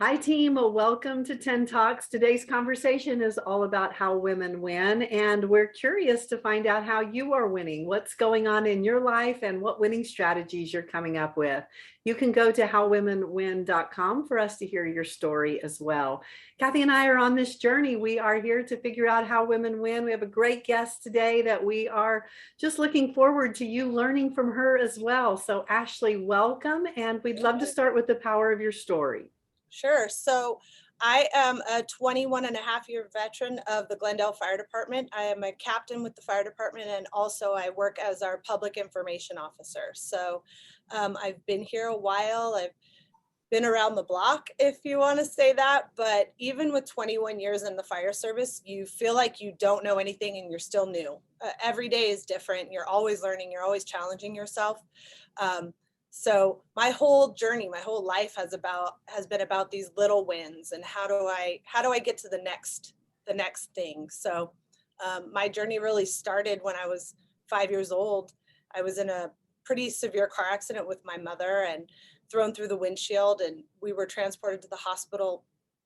Hi, team. Welcome to 10 Talks. Today's conversation is all about how women win, and we're curious to find out how you are winning, what's going on in your life, and what winning strategies you're coming up with. You can go to howwomenwin.com for us to hear your story as well. Kathy and I are on this journey. We are here to figure out how women win. We have a great guest today that we are just looking forward to you learning from her as well. So, Ashley, welcome, and we'd love to start with the power of your story. Sure. So I am a 21-and-a-half-year veteran of the Glendale Fire Department. I am a captain with the fire department, and also I work as our public information officer. So I've been here a while. I've been around the block, if you want to say that. But even with 21 years in the fire service, you feel like you don't know anything and you're still new. Every day is different. You're always learning. You're always challenging yourself. So my whole journey, my whole life has been about these little wins and how do I get to the next thing. So my journey really started when I was 5 years old. I was in a pretty severe car accident with my mother and thrown through the windshield, and we were transported to the hospital,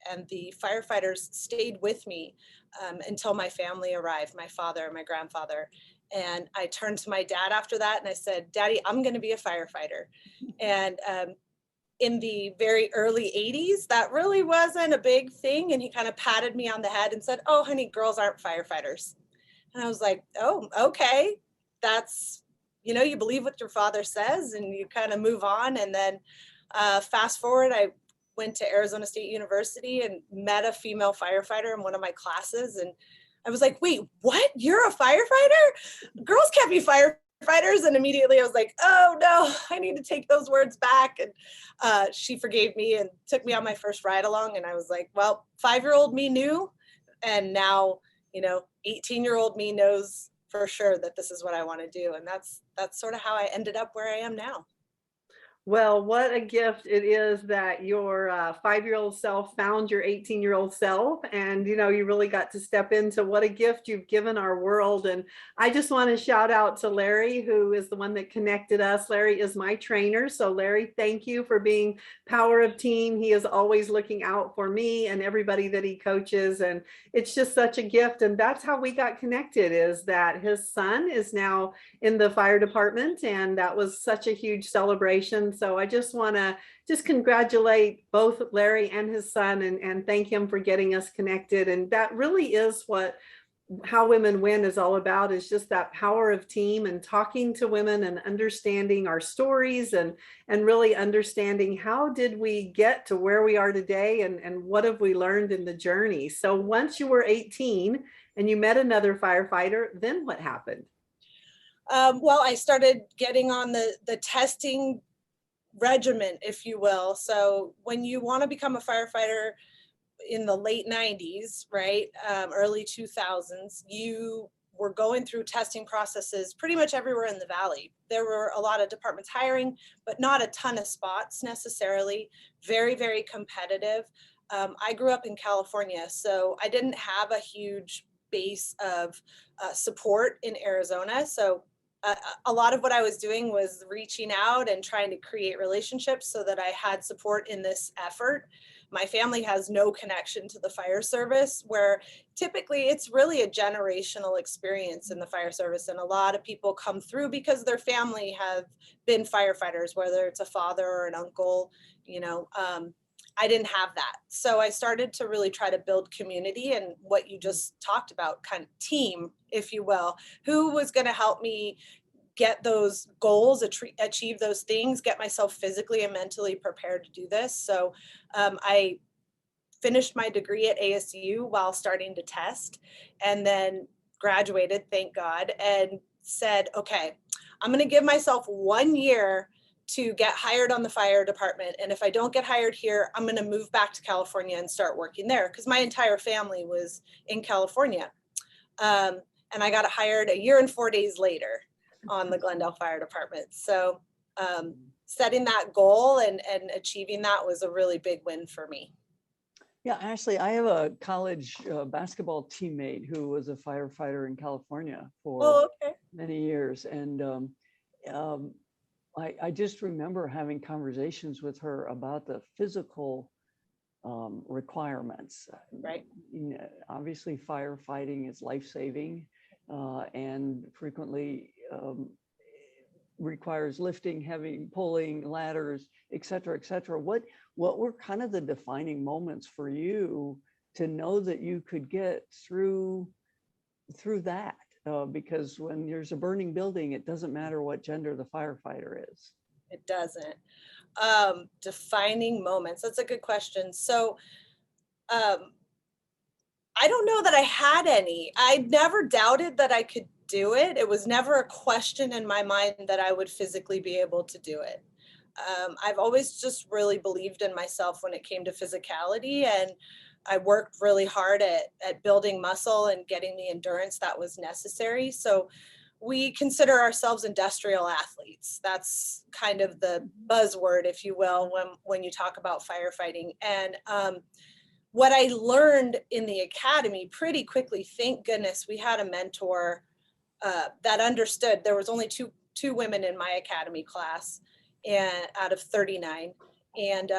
and the firefighters stayed with me until my family arrived, my father and my grandfather. And I turned to my dad after that and I said, Daddy, I'm going to be a firefighter. And in the very early 80s, that really wasn't a big thing. And he kind of patted me on the head and said, oh, honey, girls aren't firefighters. And I was like, oh, okay. That's, you believe what your father says and you kind of move on. And then fast forward, I went to Arizona State University and met a female firefighter in one of my classes. And I was like, wait, what? You're a firefighter? Girls can't be firefighters. And immediately I was like, oh no, I need to take those words back. And she forgave me and took me on my first ride along. And I was like, well, 5-year-old me knew. And now, 18-year-old me knows for sure that this is what I want to do. And that's sort of how I ended up where I am now. Well, what a gift it is that your 5-year-old self found your 18-year-old self. And, you really got to step into what a gift you've given our world. And I just want to shout out to Larry, who is the one that connected us. Larry is my trainer. So, Larry, thank you for being power of team. He is always looking out for me and everybody that he coaches. And it's just such a gift. And that's how we got connected, is that his son is now in the fire department. And that was such a huge celebration. So I just want to congratulate both Larry and his son and thank him for getting us connected. And that really is what How Women Win is all about, is just that power of team and talking to women and understanding our stories and really understanding how did we get to where we are today and what have we learned in the journey. So once you were 18 and you met another firefighter, then what happened? Well, I started getting on the testing regimen, if you will. So when you want to become a firefighter in the late 90s, right, early 2000s, you were going through testing processes pretty much everywhere in the valley. There were a lot of departments hiring, but not a ton of spots necessarily. Very, very competitive. I grew up in California, so I didn't have a huge base of support in Arizona. So a lot of what I was doing was reaching out and trying to create relationships so that I had support in this effort. My family has no connection to the fire service, where typically it's really a generational experience in the fire service. And a lot of people come through because their family have been firefighters, whether it's a father or an uncle. I didn't have that. So I started to really try to build community and what you just talked about, kind of team, if you will, who was going to help me get those goals, achieve those things, get myself physically and mentally prepared to do this. So I finished my degree at ASU while starting to test, and then graduated, thank God, and said, okay, I'm going to give myself 1 year to get hired on the fire department. And if I don't get hired here, I'm going to move back to California and start working there, because my entire family was in California. And I got hired a year and 4 days later on the Glendale Fire Department. So setting that goal and achieving that was a really big win for me. Yeah, Ashley, I have a college basketball teammate who was a firefighter in California for many years. And I just remember having conversations with her about the physical requirements. Right. You know, obviously, firefighting is life-saving and frequently requires lifting, heavy, pulling, ladders, et cetera, et cetera. What were kind of the defining moments for you to know that you could get through that? Because when there's a burning building, it doesn't matter what gender the firefighter is. It doesn't. Defining moments. That's a good question. So I don't know that I had any. I never doubted that I could do it. It was never a question in my mind that I would physically be able to do it. I've always just really believed in myself when it came to physicality, and I worked really hard at building muscle and getting the endurance that was necessary. So we consider ourselves industrial athletes. That's kind of the buzzword, if you will, when you talk about firefighting. And what I learned in the academy pretty quickly, thank goodness we had a mentor that understood. There was only two women in my academy class and out of 39. And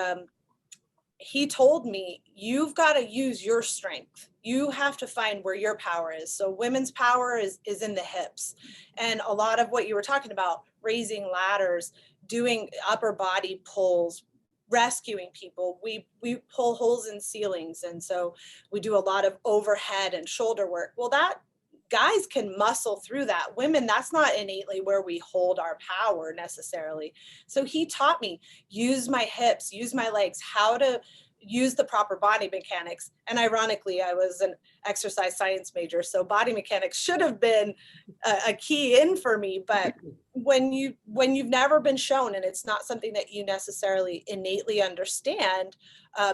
he told me, you've got to use your strength. You have to find where your power is. So women's power is in the hips. And a lot of what you were talking about, raising ladders, doing upper body pulls, rescuing people, we pull holes in ceilings. And so we do a lot of overhead and shoulder work. Well, that guys can muscle through that. Women, that's not innately where we hold our power necessarily. So he taught me, use my hips, use my legs, how to use the proper body mechanics. And ironically, I was an exercise science major, so body mechanics should have been a key in for me. But when you've never been shown, and it's not something that you necessarily innately understand,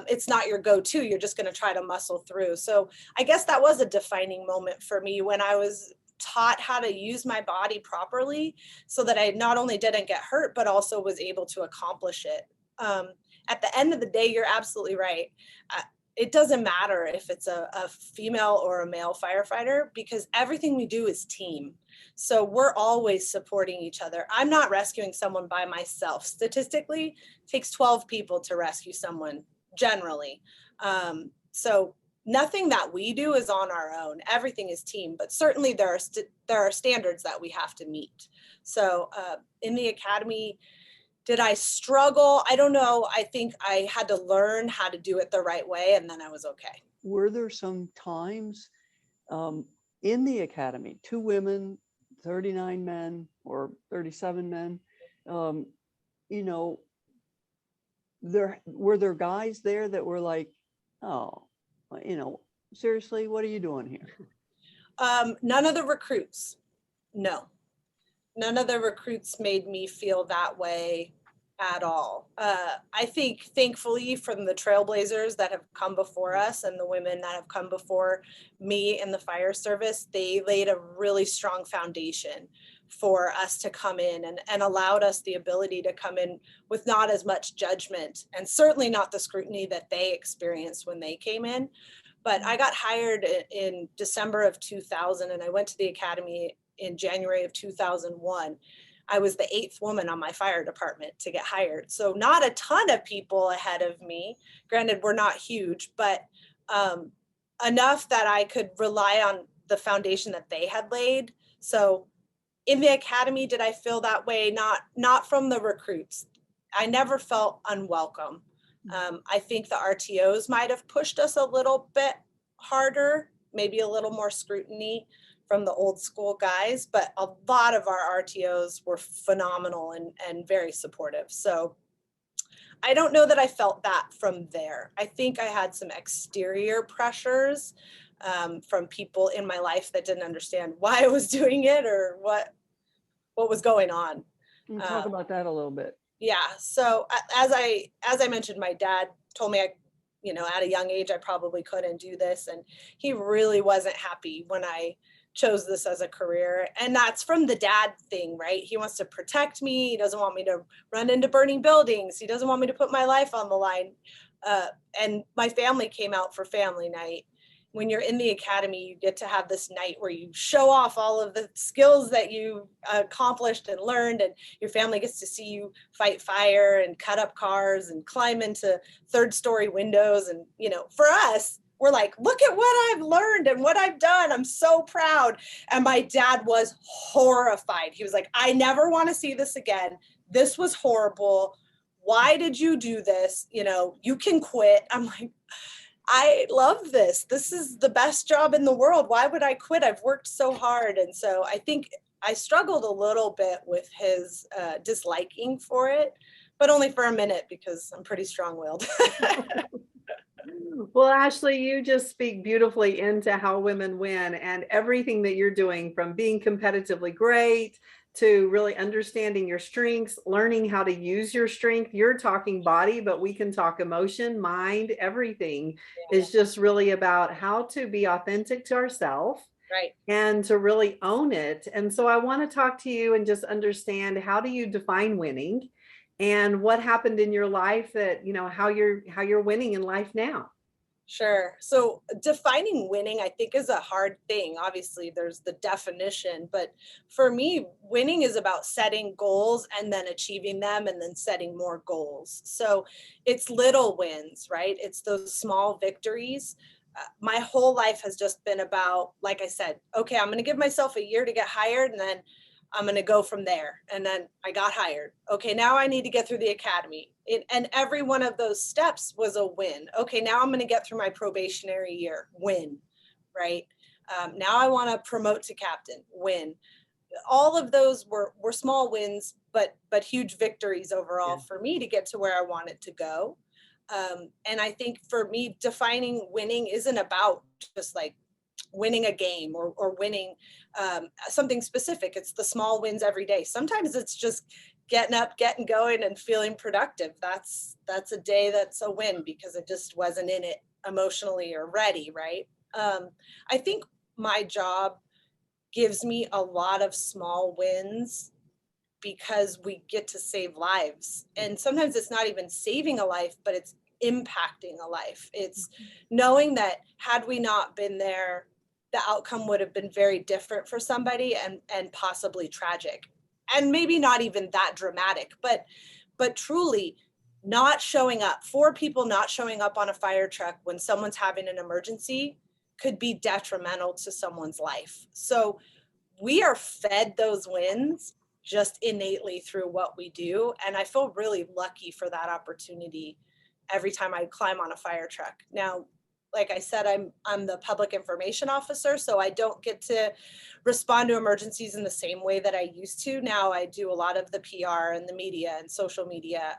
it's not your go-to. You're just going to try to muscle through. So I guess that was a defining moment for me when I was taught how to use my body properly so that I not only didn't get hurt, but also was able to accomplish it. At the end of the day, you're absolutely right. It doesn't matter if it's a female or a male firefighter, because everything we do is team. So we're always supporting each other. I'm not rescuing someone by myself. Statistically, it takes 12 people to rescue someone generally. So nothing that we do is on our own. Everything is team, but certainly there are standards that we have to meet. So in the academy, did I struggle? I don't know. I think I had to learn how to do it the right way, and then I was okay. Were there some times in the academy, 2 women, 39 men or 37 men, you know, were there guys there that were like, oh, you know, seriously, what are you doing here? None of the recruits. No. None of the recruits made me feel that way at all. I think thankfully from the trailblazers that have come before us and the women that have come before me in the fire service, they laid a really strong foundation for us to come in and allowed us the ability to come in with not as much judgment and certainly not the scrutiny that they experienced when they came in. But I got hired in December of 2000 and I went to the academy in January of 2001. I was the 8th woman on my fire department to get hired. So not a ton of people ahead of me. Granted, we're not huge, but enough that I could rely on the foundation that they had laid. So in the academy, did I feel that way? Not from the recruits. I never felt unwelcome. I think the RTOs might have pushed us a little bit harder, maybe a little more scrutiny from the old school guys, but a lot of our RTOs were phenomenal and very supportive. So I don't know that I felt that from there. I think I had some exterior pressures from people in my life that didn't understand why I was doing it or what was going on. Can you talk about that a little bit? Yeah. So as I mentioned, my dad told me at a young age, I probably couldn't do this. And he really wasn't happy when I chose this as a career. And that's from the dad thing, right? He wants to protect me. He doesn't want me to run into burning buildings. He doesn't want me to put my life on the line. And my family came out for family night. when you're in the academy, you get to have this night where you show off all of the skills that you accomplished and learned, and your family gets to see you fight fire and cut up cars and climb into third-story windows. And, you know, for us, we're like, look at what I've learned and what I've done. I'm so proud. And my dad was horrified. He was like, I never want to see this again. This was horrible. Why did you do this? You know, you can quit. I'm like, I love this. This is the best job in the world. Why would I quit? I've worked so hard. And so I think I struggled a little bit with his disliking for it, but only for a minute because I'm pretty strong-willed. Well, Ashley, you just speak beautifully into how women win, and everything that you're doing, from being competitively great to really understanding your strengths, learning how to use your strength. You're talking body, but we can talk emotion, mind, everything is just really about how to be authentic to ourselves. Right. And to really own it. And so I want to talk to you and just understand, how do you define winning, and what happened in your life that, you know, how you're winning in life now? Sure. So defining winning, I think, is a hard thing. Obviously, there's the definition, but for me, winning is about setting goals and then achieving them and then setting more goals. So it's little wins, right? It's those small victories. My whole life has just been about, like I said, okay, I'm going to give myself a year to get hired, and then I'm going to go from there. And then I got hired. Okay, now I need to get through the academy. And every one of those steps was a win. Okay, now I'm going to get through my probationary year. Win, right? Now I want to promote to captain. Win. All of those were small wins, but huge victories overall for me to get to where I wanted to go. And I think for me, defining winning isn't about just like winning a game or winning something specific. It's the small wins every day. Sometimes it's just getting up, getting going, and feeling productive. That's a day that's a win because it just wasn't in it emotionally or ready, right? I think my job gives me a lot of small wins because we get to save lives. And sometimes it's not even saving a life, but it's impacting a life. It's knowing that had we not been there, the outcome would have been very different for somebody and possibly tragic. And maybe not even that dramatic, but truly not showing up, 4 people not showing up on a fire truck when someone's having an emergency could be detrimental to someone's life. So we are fed those wins just innately through what we do. And I feel really lucky for that opportunity every time I climb on a fire truck. Now, like I said, I'm the public information officer, so I don't get to respond to emergencies in the same way that I used to. Now I do a lot of the PR and the media and social media,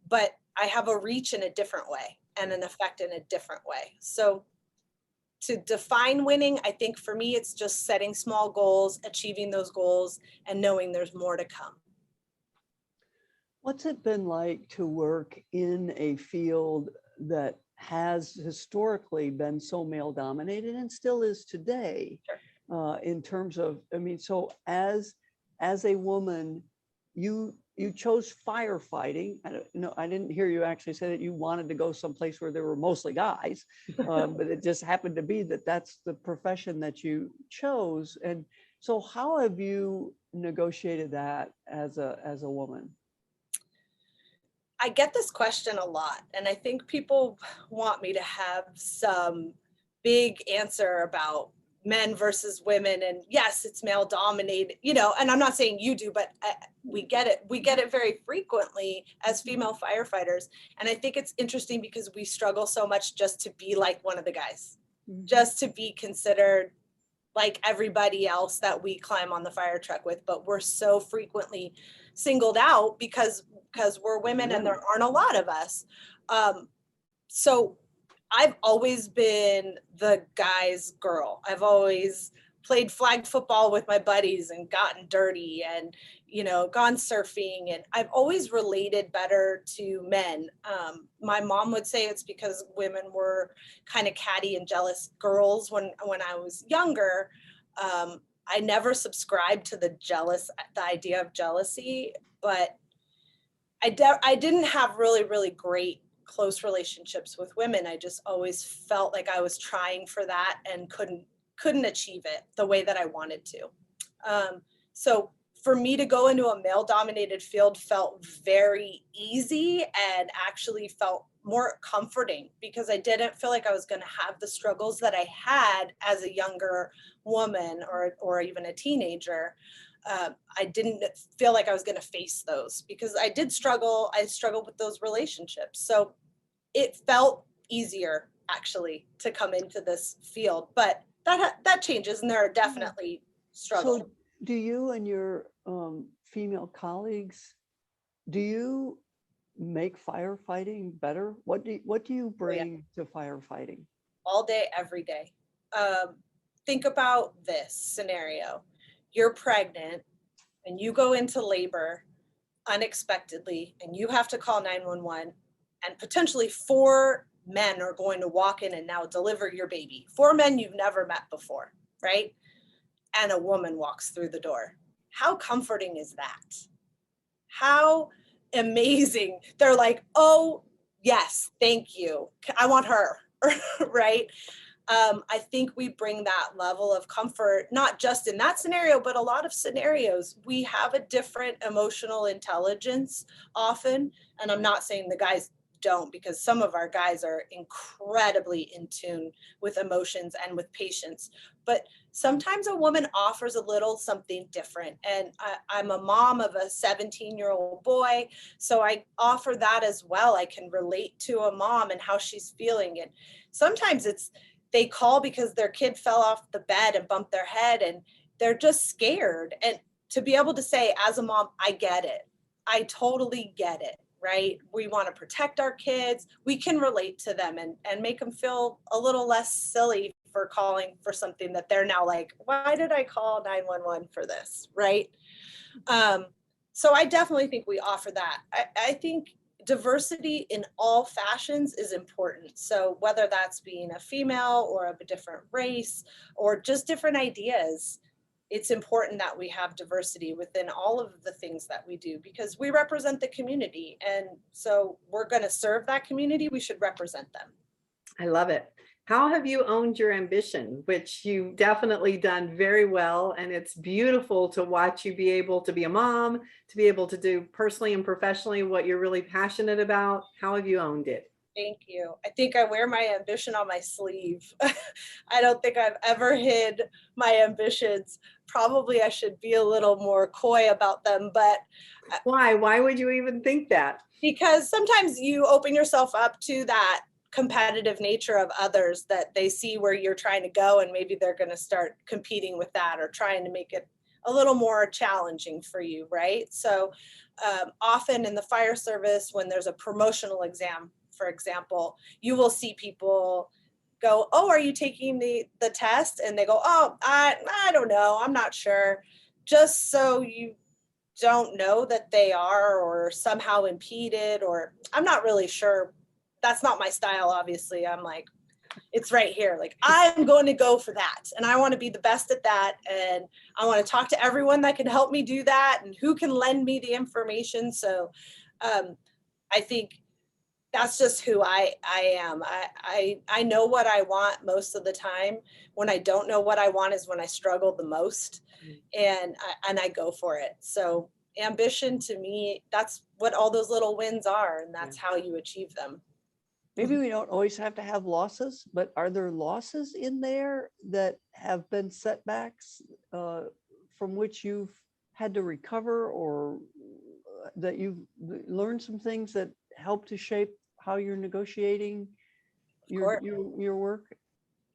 but I have a reach in a different way and an effect in a different way. So to define winning, I think for me, it's just setting small goals, achieving those goals, and knowing there's more to come. What's it been like to work in a field that has historically been so male dominated and still is today? Sure. In terms of, I mean, so as a woman, you chose firefighting. I don't know, I didn't hear you actually say that you wanted to go someplace where there were mostly guys, but it just happened to be that that's the profession that you chose. And so how have you negotiated that as a woman? I get this question a lot, and I think people want me to have some big answer about men versus women. And yes, it's male dominated, you know, and I'm not saying you do, but we get it. We get it very frequently as female firefighters. And I think it's interesting because we struggle so much just to be like one of the guys, just to be considered like everybody else that we climb on the fire truck with. But we're so frequently singled out because we're women and there aren't a lot of us. So I've always been the guy's girl. I've always played flag football with my buddies and gotten dirty and, you know, gone surfing. And I've always related better to men. My mom would say it's because women were kind of catty and jealous girls when I was younger. I never subscribed to the idea of jealousy, but I didn't have really, really great close relationships with women. I just always felt like I was trying for that and couldn't achieve it the way that I wanted to. So for me to go into a male dominated field felt very easy and actually felt more comforting because I didn't feel like I was going to have the struggles that I had as a younger woman or even a teenager. I didn't feel like I was going to face those because I did struggle. I struggled with those relationships. So it felt easier actually to come into this field, but that changes and there are definitely struggles. So do you and your female colleagues, do you make firefighting better? What do you bring to firefighting? All day, every day. Think about this scenario. You're pregnant and you go into labor unexpectedly and you have to call 911 and potentially 4 men are going to walk in and now deliver your baby. 4 men you've never met before, right? And a woman walks through the door. How comforting is that? How amazing. They're like, oh, yes, thank you. I want her, right? I think we bring that level of comfort, not just in that scenario, but a lot of scenarios. We have a different emotional intelligence often. And I'm not saying the guys don't, because some of our guys are incredibly in tune with emotions and with patience. But sometimes a woman offers a little something different. And I'm a mom of a 17-year-old boy. So I offer that as well. I can relate to a mom and how she's feeling. And sometimes they call because their kid fell off the bed and bumped their head and they're just scared. And to be able to say, as a mom, I get it. I totally get it, right? We want to protect our kids. We can relate to them and make them feel a little less silly for calling for something that they're now like, why did I call 911 for this, right? So I definitely think we offer that. I think diversity in all fashions is important. So whether that's being a female or of a different race or just different ideas, it's important that we have diversity within all of the things that we do because we represent the community. And so we're going to serve that community. We should represent them. I love it. How have you owned your ambition, which you've definitely done very well. And it's beautiful to watch you be able to be a mom, to be able to do personally and professionally what you're really passionate about. How have you owned it? Thank you. I think I wear my ambition on my sleeve. I don't think I've ever hid my ambitions. Probably I should be a little more coy about them, but why? Why would you even think that? Because sometimes you open yourself up to that competitive nature of others that they see where you're trying to go and maybe they're going to start competing with that or trying to make it a little more challenging for you, right? So often in the fire service, when there's a promotional exam, for example, you will see people go, oh, are you taking the test? And they go, oh, I don't know, I'm not sure. Just so you don't know that they are or somehow impeded, or I'm not really sure. That's not my style, obviously. I'm like, it's right here. Like, I'm going to go for that. And I want to be the best at that. And I want to talk to everyone that can help me do that and who can lend me the information. So I think that's just who I am. I know what I want most of the time. When I don't know what I want is when I struggle the most, and I go for it. So ambition to me, that's what all those little wins are, and that's how you achieve them. Maybe we don't always have to have losses, but are there losses in there that have been setbacks from which you've had to recover, or that you've learned some things that help to shape how you're negotiating your work?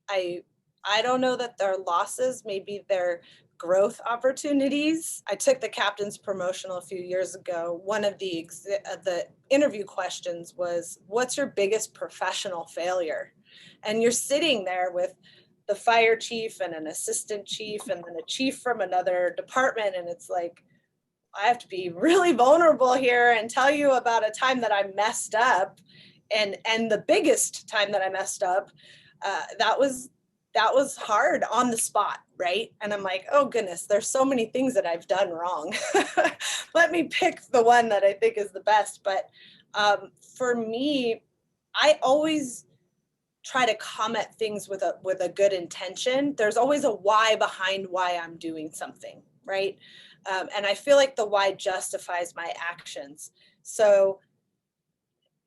I don't know that they're losses, maybe they're growth opportunities. I took the captain's promotional a few years ago. One of the interview questions was, what's your biggest professional failure? And you're sitting there with the fire chief and an assistant chief and then a chief from another department. And it's like, I have to be really vulnerable here and tell you about a time that I messed up. And the biggest time that I messed up, that was hard on the spot, right? And I'm like, oh goodness, there's so many things that I've done wrong. Let me pick the one that I think is the best. But for me, I always try to come at things with a good intention. There's always a why behind why I'm doing something, right? And I feel like the why justifies my actions. So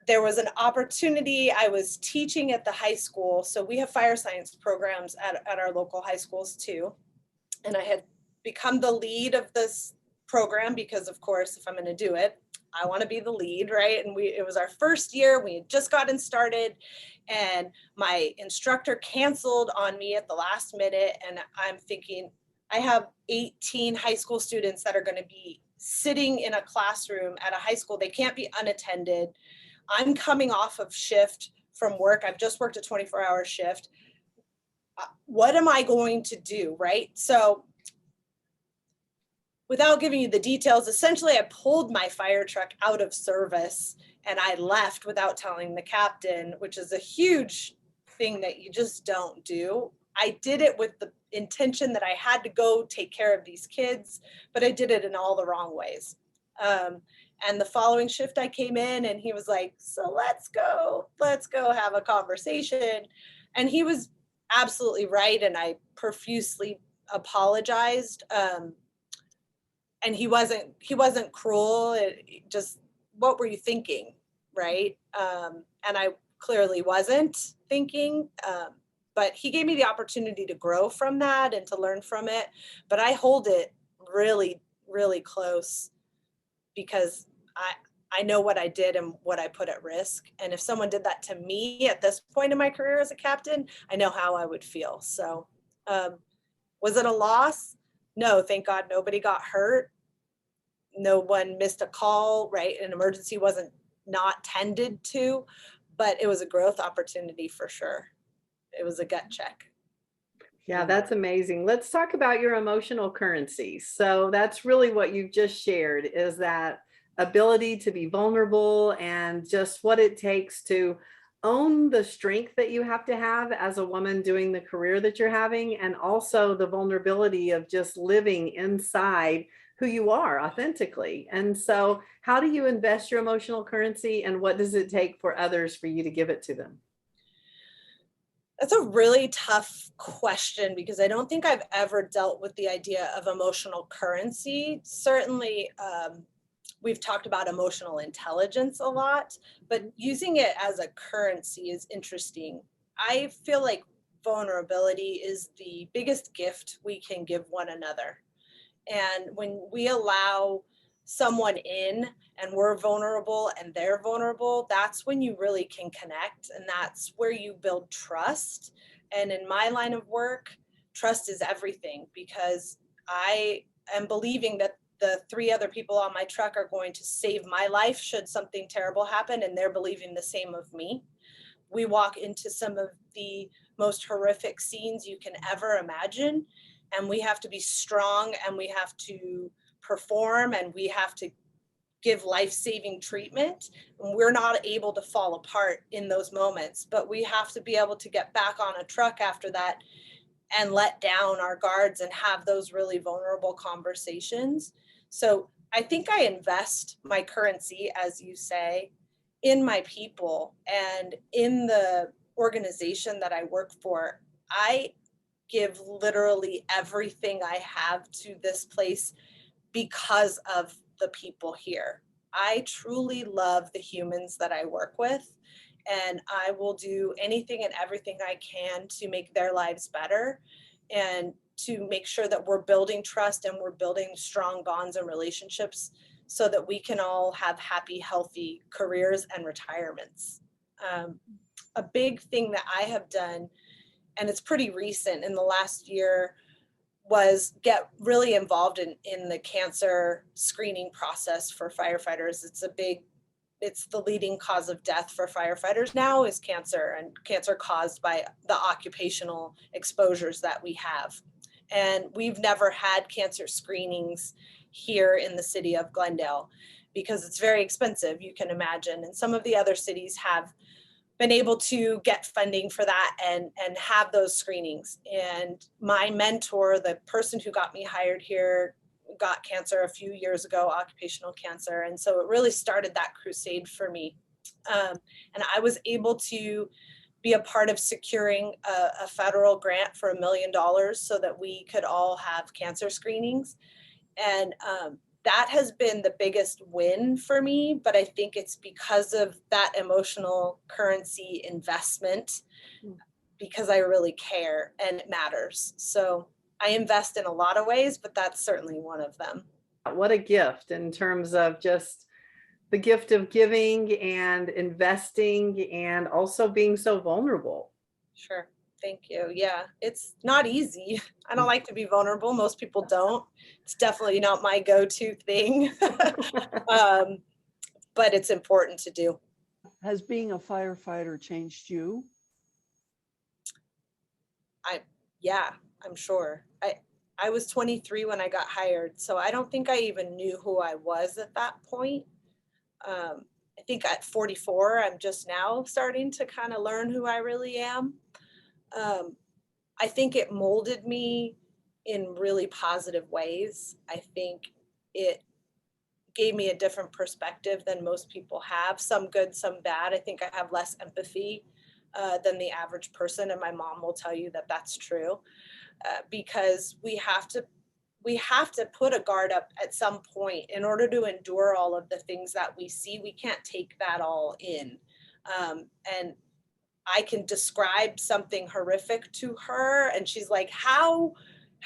there was an opportunity. I was teaching at the high school. So we have fire science programs at our local high schools too. And I had become the lead of this program because, of course, if I'm going to do it, I want to be the lead, right? And it was our first year. We had just gotten started, and my instructor canceled on me at the last minute. And I'm thinking, I have 18 high school students that are going to be sitting in a classroom at a high school. They can't be unattended. I'm coming off of shift from work. I've just worked a 24-hour shift. What am I going to do, right? So without giving you the details, essentially I pulled my fire truck out of service and I left without telling the captain, which is a huge thing that you just don't do. I did it with the intention that I had to go take care of these kids, but I did it in all the wrong ways. And the following shift I came in and he was like, so let's go have a conversation. And he was absolutely right. And I profusely apologized. And he wasn't cruel. It just, what were you thinking? Right. And I clearly wasn't thinking, but he gave me the opportunity to grow from that and to learn from it. But I hold it really, really close because I know what I did and what I put at risk. And if someone did that to me at this point in my career as a captain, I know how I would feel. So was it a loss? No, thank God nobody got hurt. No one missed a call, right? An emergency wasn't not tended to, but it was a growth opportunity for sure. It was a gut check. Yeah, that's amazing. Let's talk about your emotional currency. So that's really what you've just shared, is that ability to be vulnerable and just what it takes to own the strength that you have to have as a woman doing the career that you're having, and also the vulnerability of just living inside who you are authentically. And so how do you invest your emotional currency, and what does it take for others for you to give it to them? That's a really tough question because I don't think I've ever dealt with the idea of emotional currency. Certainly, we've talked about emotional intelligence a lot, but using it as a currency is interesting. I feel like vulnerability is the biggest gift we can give one another. And when we allow someone in and we're vulnerable and they're vulnerable, that's when you really can connect. And that's where you build trust. And in my line of work, trust is everything because I am believing that the 3 other people on my truck are going to save my life should something terrible happen, and they're believing the same of me. We walk into some of the most horrific scenes you can ever imagine, and we have to be strong and we have to perform and we have to give life-saving treatment. And we're not able to fall apart in those moments, but we have to be able to get back on a truck after that and let down our guards and have those really vulnerable conversations. So I think I invest my currency, as you say, in my people and in the organization that I work for. I give literally everything I have to this place because of the people here. I truly love the humans that I work with, and I will do anything and everything I can to make their lives better and to make sure that we're building trust and we're building strong bonds and relationships so that we can all have happy, healthy careers and retirements. A big thing that I have done, and it's pretty recent in the last year, was get really involved in the cancer screening process for firefighters. It's the leading cause of death for firefighters now is cancer, and cancer caused by the occupational exposures that we have. And we've never had cancer screenings here in the city of Glendale because it's very expensive, you can imagine. And some of the other cities have been able to get funding for that and have those screenings. And my mentor, the person who got me hired here, got cancer a few years ago, occupational cancer. And so it really started that crusade for me. And I was able to be a part of securing a federal grant for $1 million so that we could all have cancer screenings. And that has been the biggest win for me, but I think it's because of that emotional currency investment, because I really care and it matters. So I invest in a lot of ways, but that's certainly one of them. What a gift in terms of just the gift of giving and investing and also being so vulnerable. Sure. Thank you. Yeah, it's not easy. I don't like to be vulnerable. Most people don't. It's definitely not my go-to thing. But it's important to do. Has being a firefighter changed you? Yeah, I'm sure. I was 23 when I got hired, so I don't think I even knew who I was at that point. I think at 44, I'm just now starting to kind of learn who I really am. I think it molded me in really positive ways. I think it gave me a different perspective than most people have, some good, some bad. I think I have less empathy than the average person, and my mom will tell you that that's true, because we have to put a guard up at some point in order to endure all of the things that we see. We can't take that all in. And I can describe something horrific to her, and she's like, how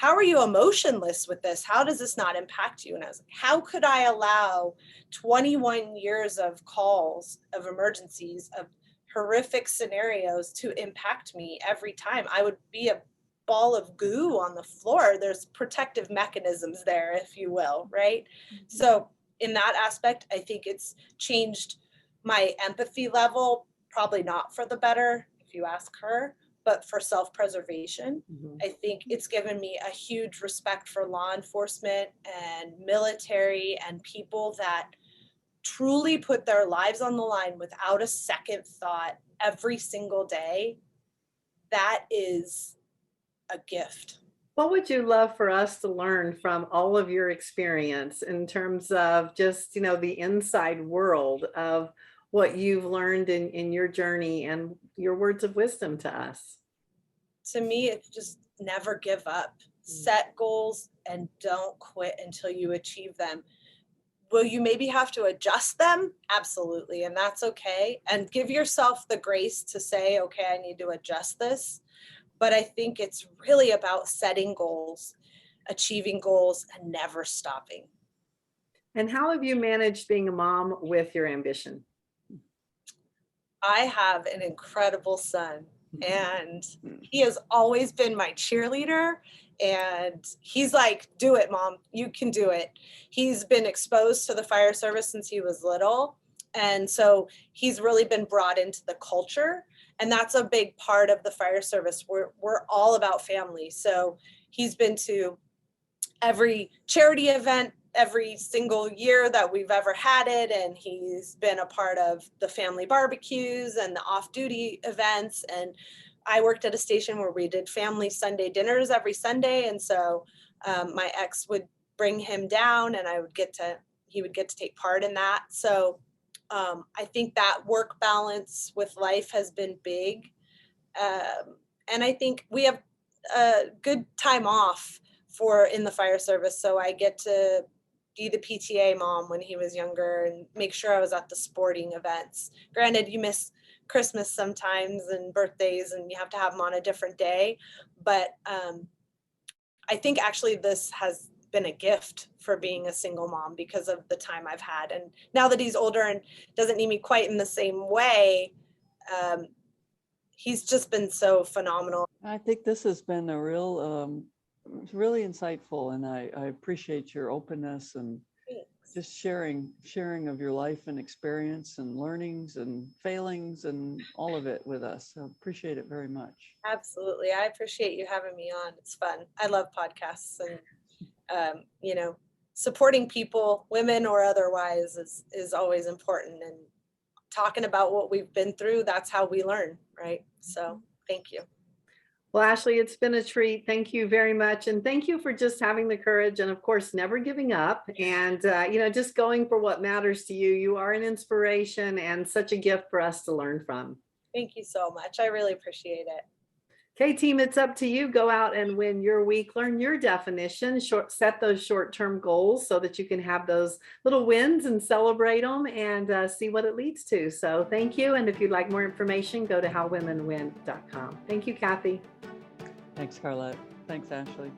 are you emotionless with this? How does this not impact you? And I was like, how could I allow 21 years of calls, of emergencies, of horrific scenarios to impact me every time? I would be a ball of goo on the floor. There's protective mechanisms there, if you will, right? Mm-hmm. So in that aspect, I think it's changed my empathy level, probably not for the better, if you ask her, but for self-preservation. Mm-hmm. I think it's given me a huge respect for law enforcement and military and people that truly put their lives on the line without a second thought every single day. That is a gift. What would you love for us to learn from all of your experience in terms of just, the inside world of what you've learned in your journey and your words of wisdom to us? To me, it's just never give up. Set goals and don't quit until you achieve them. Will you maybe have to adjust them? Absolutely. And that's okay. And give yourself the grace to say, okay, I need to adjust this. But I think it's really about setting goals, achieving goals, and never stopping. And how have you managed being a mom with your ambition? I have an incredible son, and he has always been my cheerleader. And he's like, do it, Mom, you can do it. He's been exposed to the fire service since he was little. And so he's really been brought into the culture. And that's a big part of the fire service. We're all about family. So he's been to every charity event every single year that we've ever had it. And he's been a part of the family barbecues and the off-duty events. And I worked at a station where we did family Sunday dinners every Sunday. And so my ex would bring him down and he would get to take part in that. So I think that work balance with life has been big. And I think we have a good time off in the fire service. So I get to be the PTA mom when he was younger and make sure I was at the sporting events. Granted, you miss Christmas sometimes and birthdays and you have to have them on a different day. But I think actually this has been a gift for being a single mom because of the time I've had. And now that he's older and doesn't need me quite in the same way, he's just been so phenomenal. I think this has been a really insightful, and I appreciate your openness and just sharing of your life and experience and learnings and failings and all of it with us. So appreciate it very much. Absolutely. I appreciate you having me on. It's fun. I love podcasts and, supporting people, women or otherwise, is always important. And talking about what we've been through, that's how we learn, right? So thank you. Well, Ashley, it's been a treat. Thank you very much. And thank you for just having the courage and, of course, never giving up and, just going for what matters to you. You are an inspiration and such a gift for us to learn from. Thank you so much. I really appreciate it. Okay, team, it's up to you. Go out and win your week. Learn your definition. Set those short-term goals so that you can have those little wins and celebrate them and see what it leads to. So thank you. And if you'd like more information, go to howwomenwin.com. Thank you, Kathy. Thanks, Carlette. Thanks, Ashley.